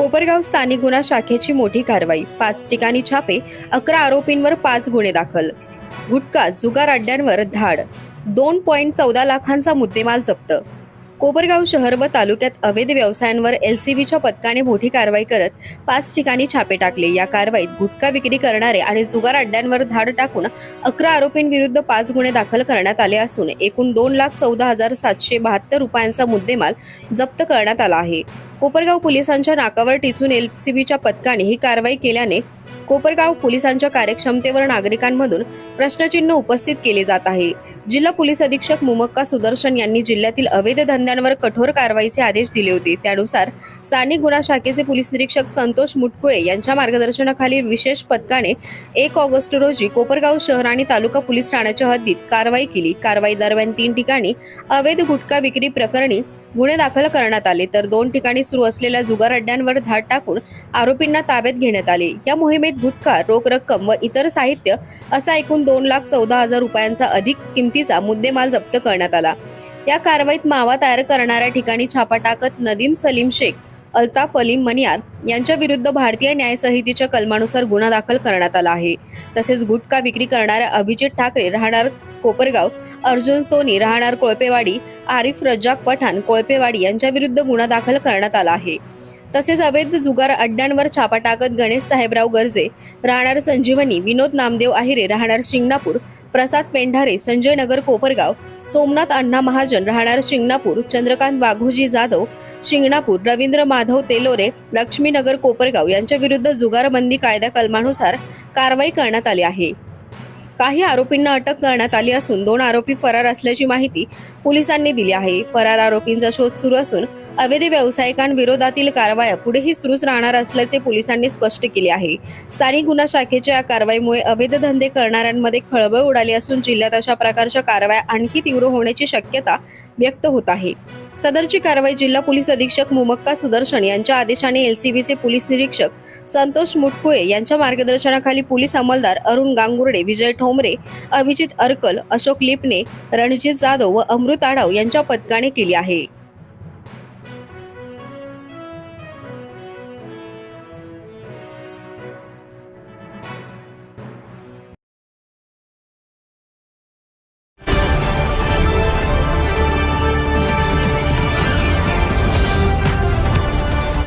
कोपरगाव स्थानिक गुन्हा शाखेची मोठी कारवाई, 5 ठिकाणी छापे, 11 आरोपींवर 5 गुन्हे दाखल. गुटखा जुगार अड्ड्यांवर धाड, 2.14 लाखांचा मुद्देमाल जप्त. कोपरगाव शहर व तालुक्यात अवैध व्यवसायांवर एलसीबीच्या पथकाने मोठी कारवाई करत 5 ठिकाणी छापे टाकले. या कारवाईत गुटखा विक्री करणारे आणि जुगार अड्ड्यांवर धाड टाकून 11 आरोपींविरुद्ध 5 गुन्हे दाखल करण्यात आले असून एकूण 2,14,772 रुपयांचा मुद्देमाल जप्त करण्यात आला आहे. कोपरगाव पोलिसांच्या नाकावर टिचून एलसीबीच्या पथकाने ही कारवाई केल्याने कोपरगाव पोलिसांच्या कार्यक्षमतेवर नागरिकांमधून प्रश्नचिन्ह उपस्थित केले जात आहे. जिल्हा पोलीस अधीक्षक मुमक्का सुदर्शन यांनी जिल्ह्यातील अवैध धंद्यांवर कठोर कारवाईचे आदेश दिले होते. त्यानुसार स्थानिक गुन्हा शाखेचे पोलीस निरीक्षक संतोष मुटकुळे यांच्या मार्गदर्शनाखाली विशेष पथकाने 1 ऑगस्ट रोजी कोपरगाव शहर आणि तालुका पोलीस ठाण्याच्या हद्दीत कारवाई केली. कारवाई दरम्यान 3 ठिकाणी अवैध गुटखा विक्री प्रकरणी गुन्हे दाखल करण्यात आले, तर 2 ठिकाणी सुरू असलेल्या जुगार अड्ड्यांवर धाड टाकून आरोपींना ताब्यात घेण्यात आले. या मोहिमेत गुटखा, रोख रक्कम व इतर साहित्य असा एकूण 2,14,000 रुपयांचा अधिक किमतीचा मुद्देमाल जप्त करण्यात आला. या कारवाईत मावा तयार करणाऱ्या ठिकाणी छापा टाकत नदीम सलीम शेख, अल्ताफ अली मनियार यांच्या विरुद्ध भारतीय न्याय संहितेच्या कलमानुसार गुन्हा दाखल करण्यात आला आहे. तसेच गुटखा विक्री करणाऱ्या अभिजित ठाकरे राहणार कोपरगाव, अर्जुन सोनी राहणार कोळपेवाडी, आरिफ रज्जाक पठाण कोळपेवाडी यांच्या विरुद्ध गुन्हा दाखल करण्यात आला आहे. तसेच अवैध जुगार अड्ड्यांवर छापा टाकत गणेश साहेबराव गर्जे राहणार संजीवनी, विनोद नामदेव आहिरे राहणार शिंगणापूर, प्रसाद पेंढारे संजय नगर कोपरगाव, सोमनाथ अण्णा महाजन राहणार शिंगणापूर, चंद्रकांत वाघोजी जाधव शिंगणापूर, रवींद्र माधव तेलोरे लक्ष्मीनगर कोपरगाव यांच्या विरुद्ध जुगारबंदी कायदा कलमानुसार कारवाई करण्यात आली आहे. काही आरोपींना अटक करण्यात आली असून 2 आरोपी फरार असल्याची माहिती पोलिसांनी दिली आहे. फरार आरोपींचा शोध सुरू असून अवैध व्यावसायिकांविरोधातील कारवाया पुढेही सुरूच राहणार असल्याचे पोलिसांनी स्पष्ट केले आहे. स्थानिक गुन्हा शाखेच्या या कारवाईमुळे अवैध धंदे करणाऱ्यांमध्ये खळबळ उडाली असून जिल्ह्यात अशा प्रकारच्या कारवाया आणखी तीव्र होण्याची शक्यता व्यक्त होत आहे. सदरची कारवाई जिल्हा पोलीस अधीक्षक मुमक्का सुदर्शन यांच्या आदेशाने एलसीबीचे पोलीस निरीक्षक संतोष मुटकुळे यांच्या मार्गदर्शनाखाली पोलीस अंमलदार अरुण गांगुर्डे, विजय ठोंबरे, अभिजित अर्कल, अशोक लिपणे, रणजित जाधव व अमृत आढाव यांच्या पथकाने केली आहे.